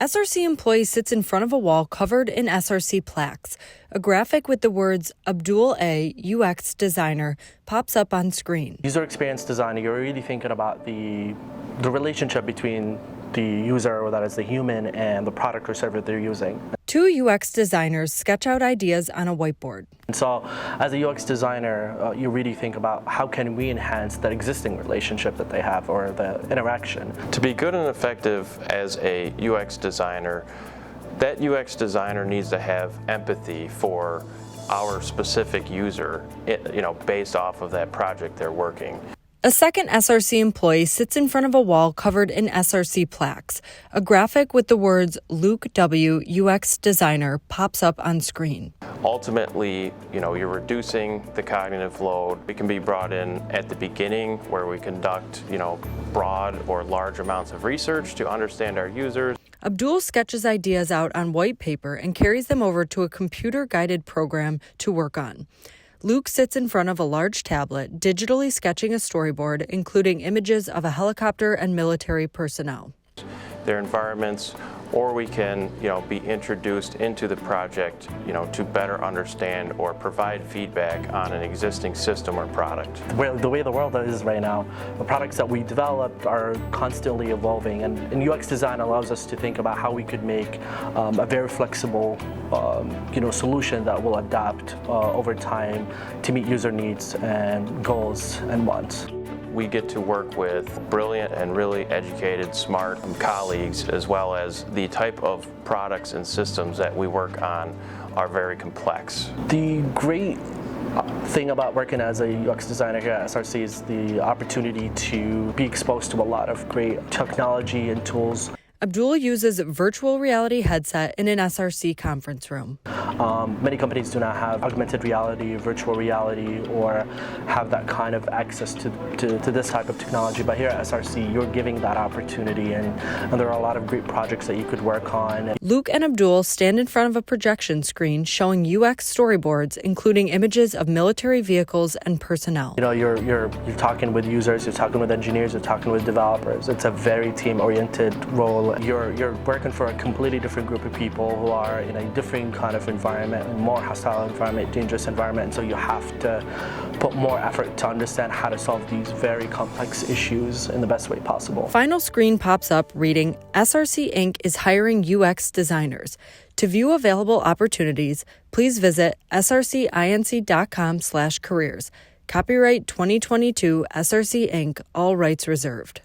SRC employee sits in front of a wall covered in SRC plaques. A graphic with the words Abdul A, UX Designer, pops up on screen. User experience design, you're really thinking about the relationship between the user, or that is the human, and the product or service they're using. Two UX designers sketch out ideas on a whiteboard. And so as a UX designer, you really think about how can we enhance that existing relationship that they have, or the interaction. To be good and effective as a UX designer, that UX designer needs to have empathy for our specific user, based off of that project they're working. A second SRC employee sits in front of a wall covered in SRC plaques. A graphic with the words Luke W, UX Designer, pops up on screen. Ultimately, you're reducing the cognitive load. We can be brought in at the beginning where we conduct, broad or large amounts of research to understand our users. Abdul sketches ideas out on white paper and carries them over to a computer-guided program to work on. Luke sits in front of a large tablet, digitally sketching a storyboard, including images of a helicopter and military personnel. Their environments, or we can, be introduced into the project, to better understand or provide feedback on an existing system or product. The way the world is right now, the products that we develop are constantly evolving, and UX design allows us to think about how we could make a very flexible, solution that will adapt over time to meet user needs and goals and wants. We get to work with brilliant and really educated, smart colleagues, as well as the type of products and systems that we work on are very complex. The great thing about working as a UX designer here at SRC is the opportunity to be exposed to a lot of great technology and tools. Abdul uses a virtual reality headset in an SRC conference room. Many companies do not have augmented reality, virtual reality, or have that kind of access to this type of technology. But here at SRC, you're giving that opportunity, and there are a lot of great projects that you could work on. Luke and Abdul stand in front of a projection screen showing UX storyboards, including images of military vehicles and personnel. You're talking with users, you're talking with engineers, you're talking with developers. It's a very team-oriented role. You're working for a completely different group of people who are in a different kind of environment, a more hostile environment, dangerous environment, and so you have to put more effort to understand how to solve these very complex issues in the best way possible. Final screen pops up reading, SRC Inc. is hiring UX designers. To view available opportunities, please visit srcinc.com/careers. Copyright 2022 SRC Inc., all rights reserved.